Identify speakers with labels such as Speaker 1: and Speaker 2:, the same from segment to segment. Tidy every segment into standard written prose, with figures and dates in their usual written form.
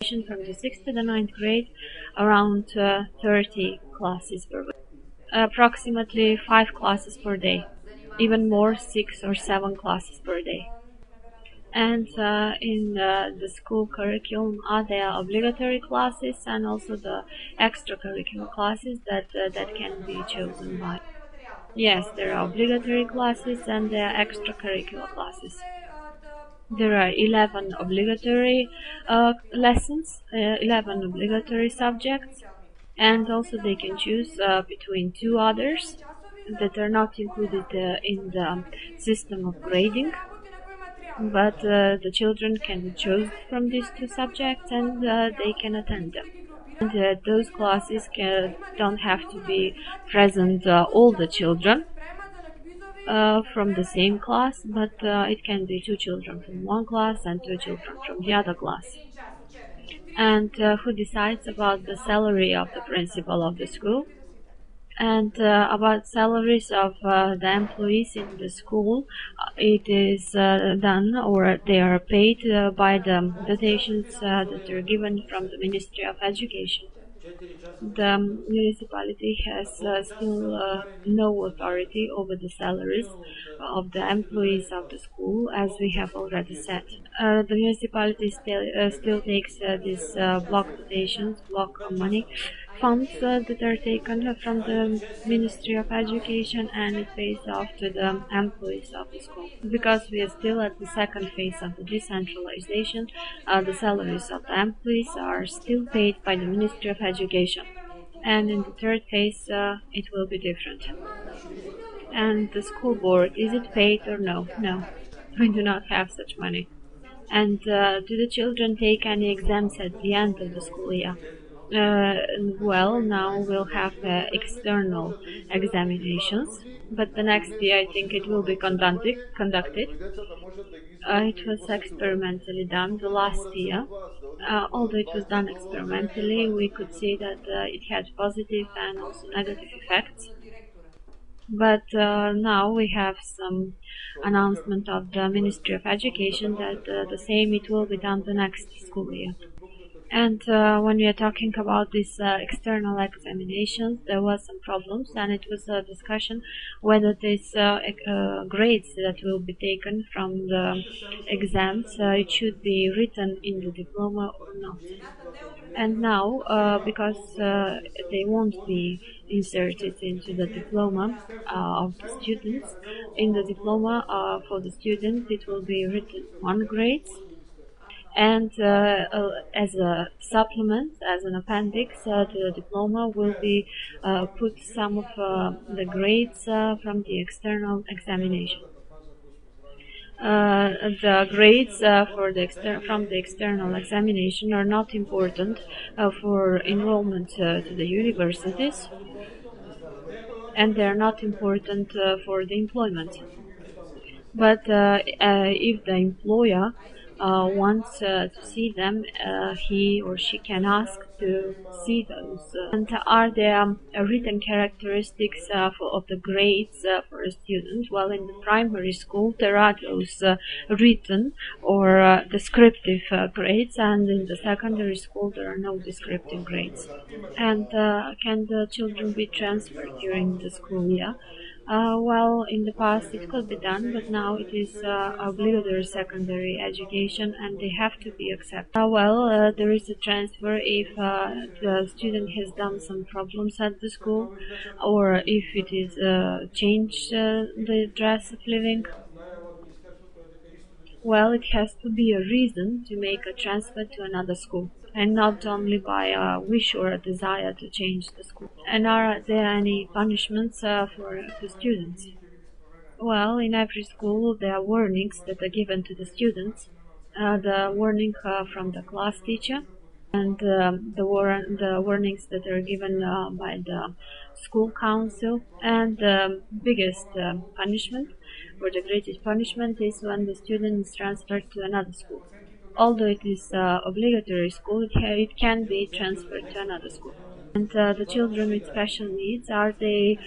Speaker 1: From the 6th to the 9th grade, around 30 classes per week. Approximately 5 classes per day, even more, 6 or 7 classes per day. And in the school curriculum are there obligatory classes and also the extracurricular classes that can be chosen by. Yes, there are obligatory classes and there are extracurricular classes. There are 11 obligatory lessons, 11 obligatory subjects, and also they can choose between 2 others that are not included in the system of grading, but the children can choose from these 2 subjects and they can attend them. And those classes don't have to be present all the children from the same class, but it can be 2 children from one class and 2 children from the other class. And who decides about the salary of the principal of the school? And about salaries of the employees in the school, it is done, or they are paid by the dotations that are given from the Ministry of Education. The municipality has still no authority over the salaries of the employees of the school, as we have already said. The municipality still takes these block dotations, block money funds that are taken from the Ministry of Education, and it pays off to the employees of the school. Because we are still at the second phase of the decentralization, the salaries of the employees are still paid by the Ministry of Education. And in the third phase, it will be different. And the school board, is it paid or no? No, we do not have such money. And do the children take any exams at the end of the school year? Well, now we'll have external examinations, but the next year I think it will be conducted. It was experimentally done the last year. Although it was done experimentally, we could see that it had positive and also negative effects. But now we have some announcement of the Ministry of Education that the same it will be done the next school year. And when we are talking about these external examinations, there was some problems, and it was a discussion whether these grades that will be taken from the exams, it should be written in the diploma or not. And now, because they won't be inserted into the diploma of the students, in the diploma for the students it will be written 1 grade, and as a supplement, as an appendix to the diploma, will be put some of the grades from the external examination. The grades from the external examination are not important for enrollment to the universities, and they are not important for the employment. But if the employer wants to see them, he or she can ask to see those. And are there written characteristics of the grades for a student? Well, in the primary school there are those written or descriptive grades, and in the secondary school there are no descriptive grades. And can the children be transferred during the school year? Well, in the past it could be done, but now it is obligatory secondary education and they have to be accepted. There is a transfer if the student has done some problems at the school, or if it is changed the dress of living. Well, it has to be a reason to make a transfer to another school, and not only by a wish or a desire to change the school. And are there any punishments for the students? Well, in every school there are warnings that are given to the students. The warning from the class teacher, and the warnings that are given by the school council, and the biggest punishment, or the greatest punishment, is when the student is transferred to another school. Although it is obligatory school, it can be transferred to another school. And the children with special needs, are they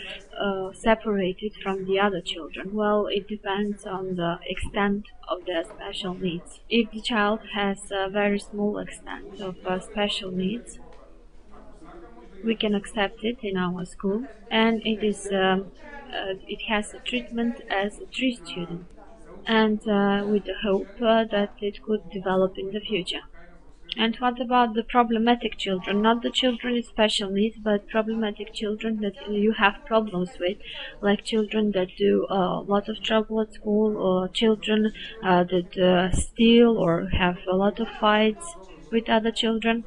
Speaker 1: separated from the other children? Well, it depends on the extent of their special needs. If the child has a very small extent of special needs, we can accept it in our school, and it has a treatment as a tree student, and with the hope that it could develop in the future. And what about the problematic children? Not the children with special needs, but problematic children that you have problems with, like children that do a lot of trouble at school, or children that steal or have a lot of fights with other children.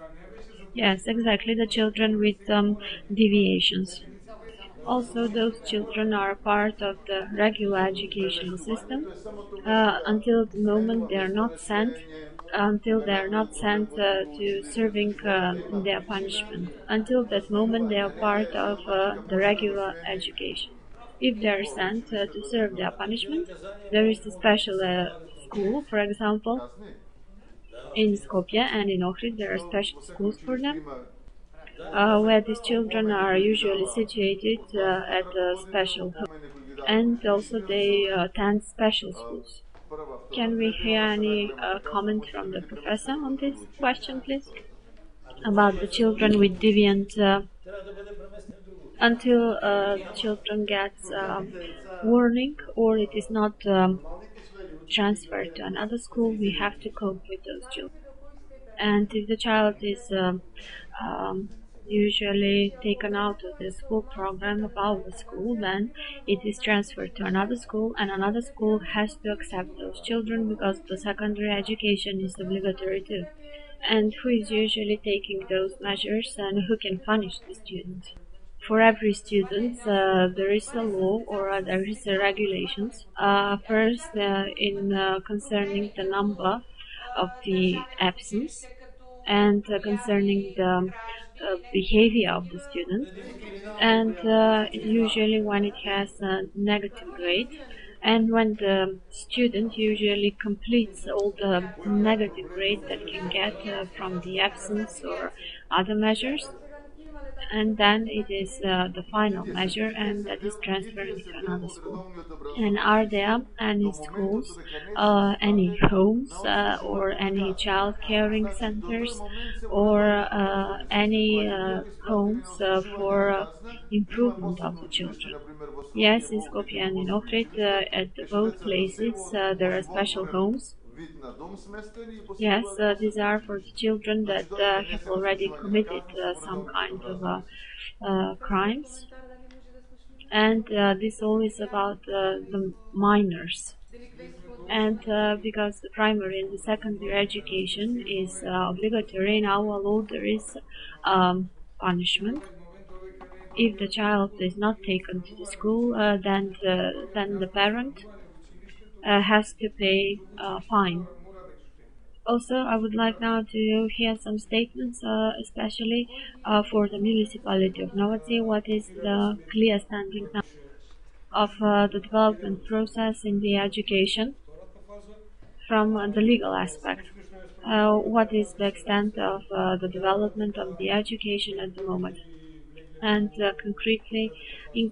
Speaker 1: Yes, exactly, the children with deviations. Also, those children are part of the regular educational system until the moment they are not sent, to serving their punishment. Until that moment, they are part of the regular education. If they are sent to serve their punishment, there is a special school, for example, in Skopje and in Ohrid, there are special schools for them where these children are usually situated at a special home, and also they attend special schools. Can we hear any comment from the professor on this question, please? About the children with deviant, until children get warning or it is not transferred to another school, we have to cope with those children. And if the child is um, usually taken out of the school program of our school, then it is transferred to another school, and another school has to accept those children because the secondary education is obligatory too. And who is usually taking those measures and who can punish the student? For every student, there is a law or there is a regulations. First, in concerning the number of the absence, and concerning the behavior of the student, and usually when it has a negative grade, and when the student usually completes all the negative grade that can get from the absence or other measures, and then it is the final measure, and that is transferring to another school. And are there any schools, any homes, or any child caring centers, or any homes for improvement of the children? Yes, in Skopje and in Ohrid, at both places, there are special homes. Yes, these are for the children that have already committed some kind of crimes, and this all is about the minors. And because the primary and the secondary education is obligatory in our law, there is punishment. If the child is not taken to the school, then the parent has to pay a fine. Also, I would like now to hear some statements, especially for the municipality of Novaci. What is the clear standing now of the development process in the education from the legal aspect? What is the extent of the development of the education at the moment? And concretely, in